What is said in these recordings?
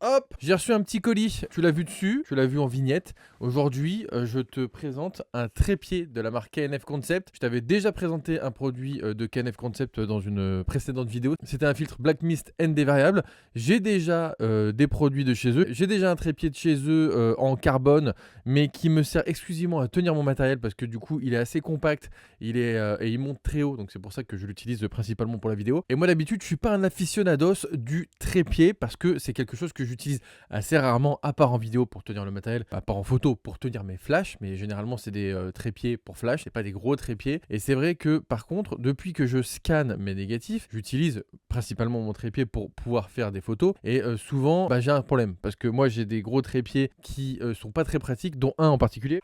Hop, j'ai reçu un petit colis, tu l'as vu dessus, tu l'as vu en vignette. Aujourd'hui, je te présente un trépied de la marque KNF Concept. Je t'avais déjà présenté un produit de KNF Concept dans une précédente vidéo. C'était un filtre Black Mist ND variable. J'ai déjà des produits de chez eux. J'ai déjà un trépied de chez eux en carbone, mais qui me sert exclusivement à tenir mon matériel parce que du coup, il est assez compact, et il monte très haut. Donc c'est pour ça que je l'utilise principalement pour la vidéo. Et moi d'habitude, je suis pas un aficionados du trépied parce que c'est quelque chose que j'utilise assez rarement, à part en vidéo pour tenir le matériel, à part en photo pour tenir mes flashs, mais généralement c'est des trépieds pour flash et pas des gros trépieds. Et c'est vrai que par contre, depuis que je scanne mes négatifs, j'utilise principalement mon trépied pour pouvoir faire des photos et souvent j'ai un problème parce que moi j'ai des gros trépieds qui sont pas très pratiques, dont un en particulier.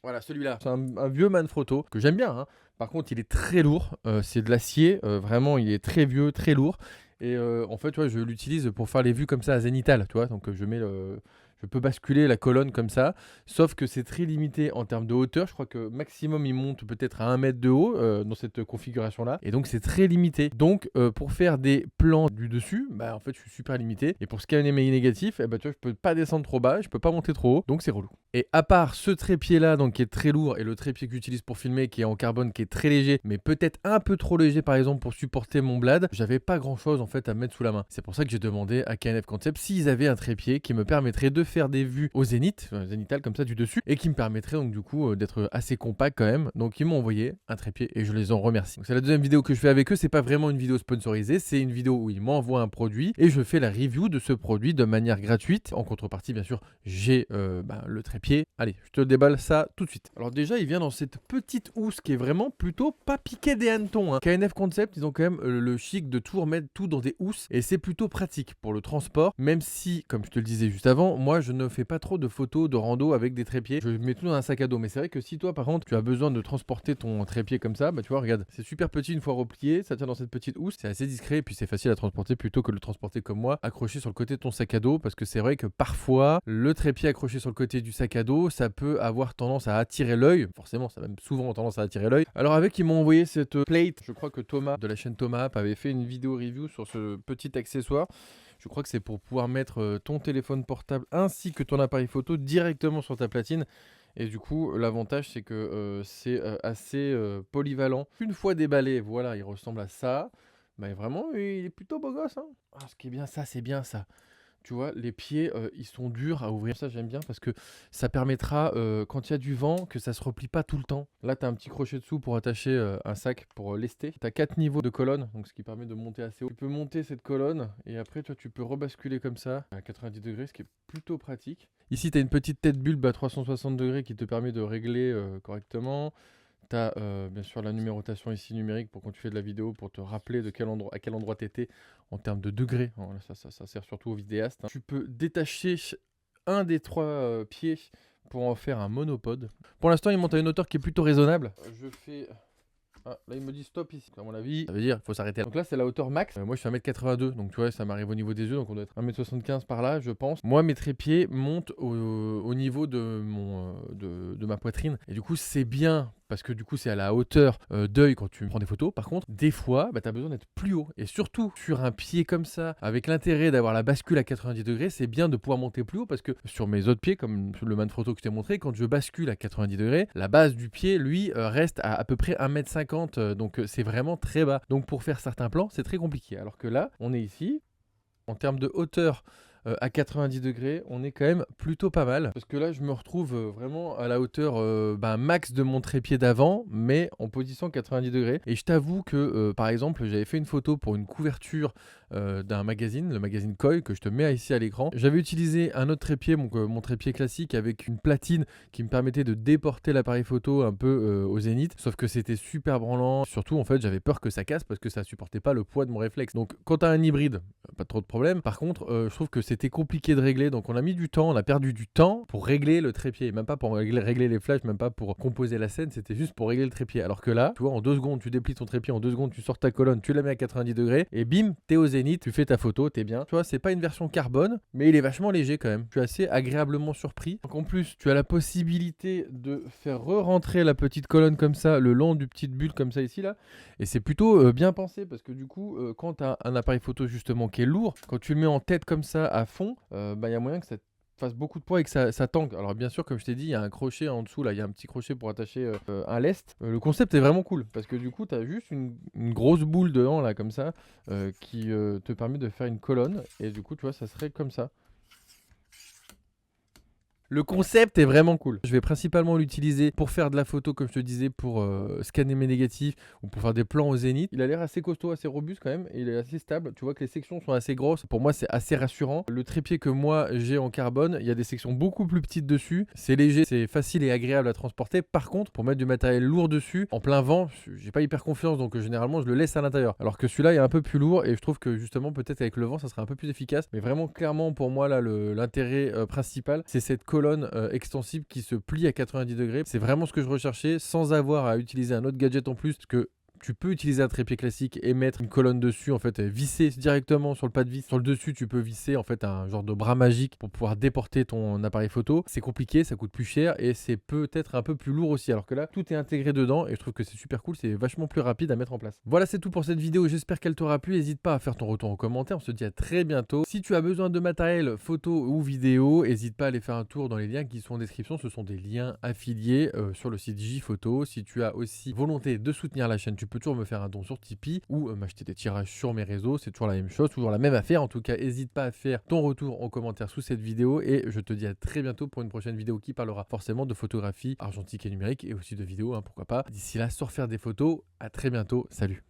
Voilà, celui-là, c'est un vieux Manfrotto que j'aime bien, hein. Par contre, il est très lourd, c'est de l'acier, vraiment, il est très vieux, très lourd. Et en fait, tu vois, je l'utilise pour faire les vues comme ça à zénithal, tu vois. Donc, je peux basculer la colonne comme ça, sauf que c'est très limité en termes de hauteur. Je crois que maximum, il monte peut-être à 1 mètre de haut dans cette configuration-là. Et donc, c'est très limité. Donc, pour faire des plans du dessus, en fait, je suis super limité. Et pour scanner mes négatifs, tu vois, je peux pas descendre trop bas, je peux pas monter trop haut. Donc, c'est relou. Et à part ce trépied-là, donc qui est très lourd, et le trépied que j'utilise pour filmer, qui est en carbone, qui est très léger, mais peut-être un peu trop léger, par exemple, pour supporter mon blad, j'avais pas grand-chose en fait à mettre sous la main. C'est pour ça que j'ai demandé à KNF Concept s'ils avaient un trépied qui me permettrait de faire des vues au zénith, zénithal comme ça du dessus, et qui me permettrait donc du coup d'être assez compact quand même. Donc ils m'ont envoyé un trépied et je les en remercie. Donc c'est la deuxième vidéo que je fais avec eux. C'est pas vraiment une vidéo sponsorisée, c'est une vidéo où ils m'envoient un produit et je fais la review de ce produit de manière gratuite. En contrepartie, bien sûr, j'ai le trépied. Allez, je te déballe ça tout de suite. Alors déjà, il vient dans cette petite housse qui est vraiment plutôt pas piqué des hannetons, hein. KNF Concept, ils ont quand même le chic de tout remettre tout dans des housses et c'est plutôt pratique pour le transport, même si, comme je te le disais juste avant, moi je ne fais pas trop de photos de rando avec des trépieds. Je mets tout dans un sac à dos, mais c'est vrai que si toi par contre tu as besoin de transporter ton trépied comme ça, tu vois, regarde, c'est super petit une fois replié, ça tient dans cette petite housse, c'est assez discret et puis c'est facile à transporter plutôt que de le transporter comme moi, accroché sur le côté de ton sac à dos, parce que c'est vrai que parfois le trépied accroché sur le côté du sac à dos, ça peut avoir tendance à attirer l'œil, forcément ça a même souvent tendance à attirer l'œil. Alors avec, ils m'ont envoyé cette plate, je crois que Thomas de la chaîne Thomas App avait fait une vidéo review sur ce petit accessoire. Je crois que c'est pour pouvoir mettre ton téléphone portable ainsi que ton appareil photo directement sur ta platine. Et du coup, l'avantage, c'est que c'est assez polyvalent. Une fois déballé, voilà, il ressemble à ça. Vraiment, il est plutôt beau gosse, hein. Ah, ce qui est bien, ça, c'est bien ça. Tu vois, les pieds, ils sont durs à ouvrir. Ça, j'aime bien parce que ça permettra, quand il y a du vent, que ça se replie pas tout le temps. Là, tu as un petit crochet dessous pour attacher un sac pour lester. Tu as 4 niveaux de colonne, donc ce qui permet de monter assez haut. Tu peux monter cette colonne et après, toi, tu peux rebasculer comme ça à 90 degrés, ce qui est plutôt pratique. Ici, tu as une petite tête bulbe à 360 degrés qui te permet de régler correctement. Tu as bien sûr la numérotation ici numérique pour quand tu fais de la vidéo, pour te rappeler de à quel endroit tu étais en termes de degrés. Voilà, ça sert surtout aux vidéastes, hein. Tu peux détacher un des 3 pieds pour en faire un monopode. Pour l'instant, il monte à une hauteur qui est plutôt raisonnable. Je fais... Ah, là, il me dit stop ici. À mon avis, ça veut dire qu'il faut s'arrêter là. Donc là, c'est la hauteur max. Moi, je fais 1m82. Donc, tu vois, ça m'arrive au niveau des yeux. Donc, on doit être 1m75 par là, je pense. Moi, mes trépieds montent au niveau de ma poitrine. Et du coup, c'est bien parce que du coup, c'est à la hauteur d'œil quand tu prends des photos. Par contre, des fois, tu as besoin d'être plus haut. Et surtout, sur un pied comme ça, avec l'intérêt d'avoir la bascule à 90 degrés, c'est bien de pouvoir monter plus haut parce que sur mes autres pieds, comme le Manfrotto que je t'ai montré, quand je bascule à 90 degrés, la base du pied, lui, reste à peu près 1m50. Donc, c'est vraiment très bas. Donc, pour faire certains plans, c'est très compliqué. Alors que là, on est ici. En termes de hauteur à 90 degrés, on est quand même plutôt pas mal. Parce que là, je me retrouve vraiment à la hauteur max de mon trépied d'avant, mais en position 90 degrés. Et je t'avoue que, par exemple, j'avais fait une photo pour une couverture d'un magazine, le magazine Koi, que je te mets ici à l'écran. J'avais utilisé un autre trépied, mon trépied classique, avec une platine qui me permettait de déporter l'appareil photo un peu au zénith. Sauf que c'était super branlant. Surtout, en fait, j'avais peur que ça casse parce que ça supportait pas le poids de mon réflexe. Donc, quand tu as un hybride, pas trop de problème. Par contre, je trouve que c'était compliqué de régler, donc on a mis du temps, on a perdu du temps pour régler le trépied, même pas pour régler les flashs, même pas pour composer la scène, c'était juste pour régler le trépied. Alors que là, tu vois, en 2 secondes, tu déplies ton trépied, en 2 secondes, tu sors ta colonne, tu la mets à 90 degrés, et bim, t'es au zénith, tu fais ta photo, t'es bien. Tu vois, c'est pas une version carbone, mais il est vachement léger quand même. Je suis assez agréablement surpris. Donc en plus, tu as la possibilité de faire re-rentrer la petite colonne comme ça, le long du petit bulle comme ça ici là, et c'est plutôt bien pensé, parce que du coup, quand tu as un appareil photo justement qui est lourd, quand tu le mets en tête comme ça à fond, y a moyen que ça fasse beaucoup de poids et que ça tangue. Alors bien sûr, comme je t'ai dit, il y a un crochet en dessous, là, il y a un petit crochet pour attacher un lest. Le concept est vraiment cool, parce que du coup, tu as juste une grosse boule dedans, là, comme ça, qui te permet de faire une colonne, et du coup, tu vois, ça serait comme ça. Le concept est vraiment cool. Je vais principalement l'utiliser pour faire de la photo, comme je te disais, pour scanner mes négatifs ou pour faire des plans au zénith. Il a l'air assez costaud, assez robuste quand même, et il est assez stable. Tu vois que les sections sont assez grosses. Pour moi, c'est assez rassurant. Le trépied que moi j'ai en carbone, il y a des sections beaucoup plus petites dessus. C'est léger, c'est facile et agréable à transporter. Par contre, pour mettre du matériel lourd dessus, en plein vent, j'ai pas hyper confiance, donc généralement je le laisse à l'intérieur. Alors que celui-là est un peu plus lourd, et je trouve que justement, peut-être avec le vent, ça serait un peu plus efficace. Mais vraiment, clairement, pour moi, là, l'intérêt principal, c'est cette colonne extensible qui se plie à 90 degrés. C'est vraiment ce que je recherchais, sans avoir à utiliser un autre gadget en plus, parce que tu peux utiliser un trépied classique et mettre une colonne dessus, en fait, visser directement sur le pas de vis. Sur le dessus, tu peux visser en fait un genre de bras magique pour pouvoir déporter ton appareil photo. C'est compliqué, ça coûte plus cher et c'est peut-être un peu plus lourd aussi. Alors que là, tout est intégré dedans et je trouve que c'est super cool, c'est vachement plus rapide à mettre en place. Voilà, c'est tout pour cette vidéo. J'espère qu'elle t'aura plu. N'hésite pas à faire ton retour en commentaire. On se dit à très bientôt. Si tu as besoin de matériel photo ou vidéo, n'hésite pas à aller faire un tour dans les liens qui sont en description. Ce sont des liens affiliés sur le site JPhoto. Si tu as aussi volonté de soutenir la chaîne, tu peux toujours me faire un don sur Tipeee ou m'acheter des tirages sur mes réseaux, c'est toujours la même chose, toujours la même affaire. En tout cas, n'hésite pas à faire ton retour en commentaire sous cette vidéo et je te dis à très bientôt pour une prochaine vidéo qui parlera forcément de photographie argentique et numérique et aussi de vidéos, hein, pourquoi pas. D'ici là, sors faire des photos, à très bientôt, salut.